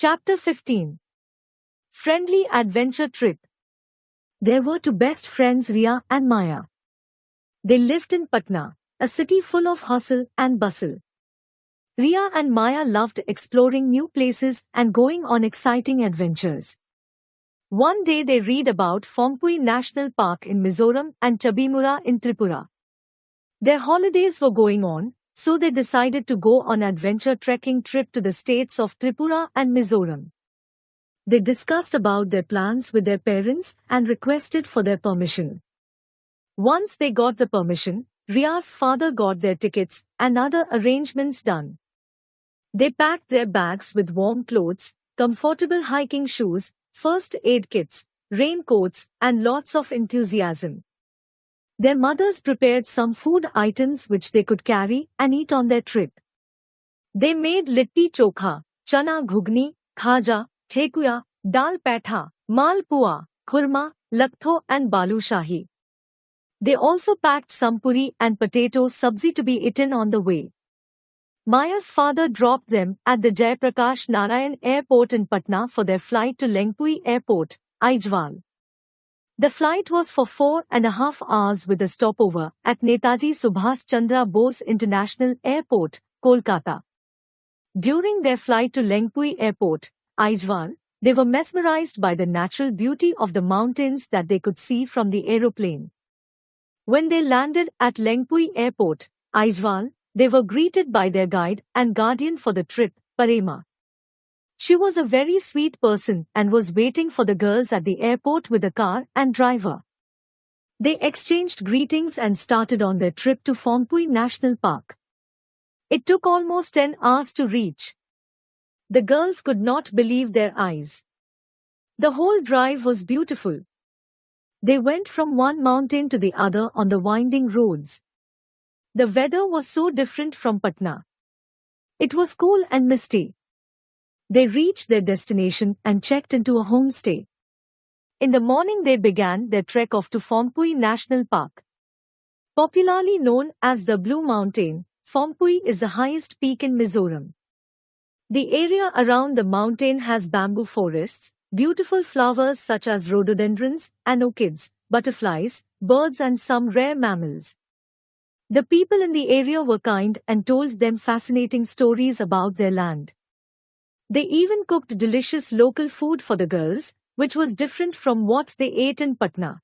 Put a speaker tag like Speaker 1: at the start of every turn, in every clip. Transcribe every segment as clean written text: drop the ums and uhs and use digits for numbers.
Speaker 1: Chapter 15. Friendly Adventure Trip. There were two best friends, Riya and Maya. They lived in Patna, a city full of hustle and bustle. Riya and Maya loved exploring new places and going on exciting adventures. One day they read about Phongpui National Park in Mizoram and Chabimura in Tripura. Their holidays were going on, so they decided to go on adventure trekking trip to the states of Tripura and Mizoram. They discussed about their plans with their parents and requested for their permission. Once they got the permission, Riya's father got their tickets and other arrangements done. They packed their bags with warm clothes, comfortable hiking shoes, first aid kits, raincoats, and lots of enthusiasm. Their mothers prepared some food items which they could carry and eat on their trip. They made litti chokha, chana ghugni, khaja, thekuya, dal petha, malpua, khurma, laktho and balushahi. They also packed some puri and potato sabzi to be eaten on the way. Maya's father dropped them at the Jayaprakash Narayan Airport in Patna for their flight to Lengpui Airport, Aijwal. The flight was for 4.5 hours with a stopover at Netaji Subhas Chandra Bose International Airport, Kolkata. During their flight to Lengpui Airport, Aijwal, they were mesmerized by the natural beauty of the mountains that they could see from the aeroplane. When they landed at Lengpui Airport, Aijwal, they were greeted by their guide and guardian for the trip, Parema. She was a very sweet person and was waiting for the girls at the airport with a car and driver. They exchanged greetings and started on their trip to Phongpui National Park. It took almost 10 hours to reach. The girls could not believe their eyes. The whole drive was beautiful. They went from one mountain to the other on the winding roads. The weather was so different from Patna. It was cool and misty. They reached their destination and checked into a homestay. In the morning they began their trek off to Phongpui National Park. Popularly known as the Blue Mountain, Phongpui is the highest peak in Mizoram. The area around the mountain has bamboo forests, beautiful flowers such as rhododendrons and orchids, butterflies, birds and some rare mammals. The people in the area were kind and told them fascinating stories about their land. They even cooked delicious local food for the girls, which was different from what they ate in Patna.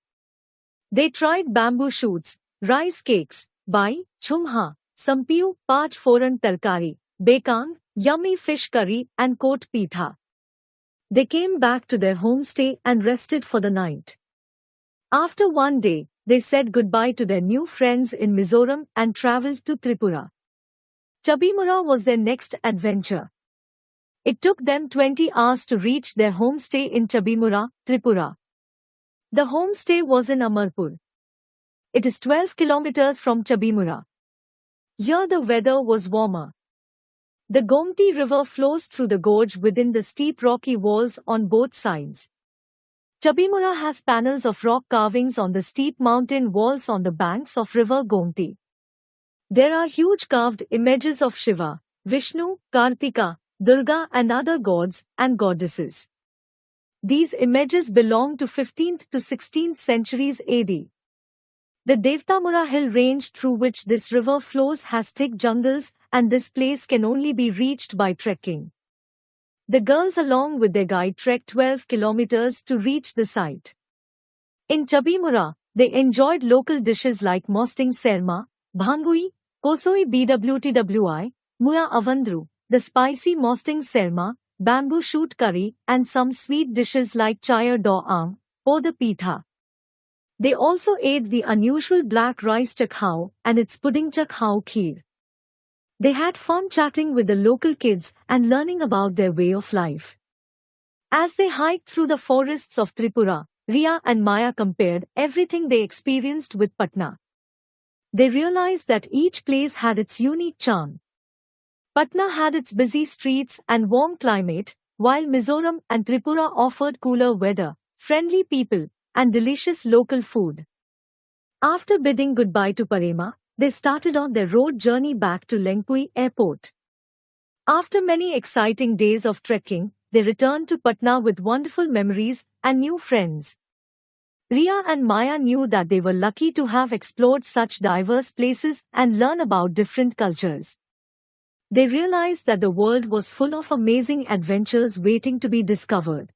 Speaker 1: They tried bamboo shoots, rice cakes, bai, chumha, sampiu, paj foran tarkari, bekang, yummy fish curry and kot pitha. They came back to their homestay and rested for the night. After one day, they said goodbye to their new friends in Mizoram and traveled to Tripura. Chabimura was their next adventure. It took them 20 hours to reach their homestay in Chabimura, Tripura. The homestay was in Amarpur. It is 12 kilometers from Chabimura. Here the weather was warmer. The Gomti River flows through the gorge within the steep rocky walls on both sides. Chabimura has panels of rock carvings on the steep mountain walls on the banks of river Gomti. There are huge carved images of Shiva, Vishnu, Kartika, Durga and other gods and goddesses. These images belong to 15th to 16th centuries AD. The Devtamura hill range through which this river flows has thick jungles, and this place can only be reached by trekking. The girls along with their guide trekked 12 kilometers to reach the site. In Chabimura, they enjoyed local dishes like mosting serma, bhangui, kosoi bwtwi, muya avandru, the spicy mosting serma, bamboo shoot curry, and some sweet dishes like chaya do aam, or the pitha. They also ate the unusual black rice chakhao and its pudding chakhao kheer. They had fun chatting with the local kids and learning about their way of life. As they hiked through the forests of Tripura, Riya and Maya compared everything they experienced with Patna. They realized that each place had its unique charm. Patna had its busy streets and warm climate, while Mizoram and Tripura offered cooler weather, friendly people, and delicious local food. After bidding goodbye to Parema, they started on their road journey back to Lengpui Airport. After many exciting days of trekking, they returned to Patna with wonderful memories and new friends. Ria and Maya knew that they were lucky to have explored such diverse places and learn about different cultures. They realized that the world was full of amazing adventures waiting to be discovered.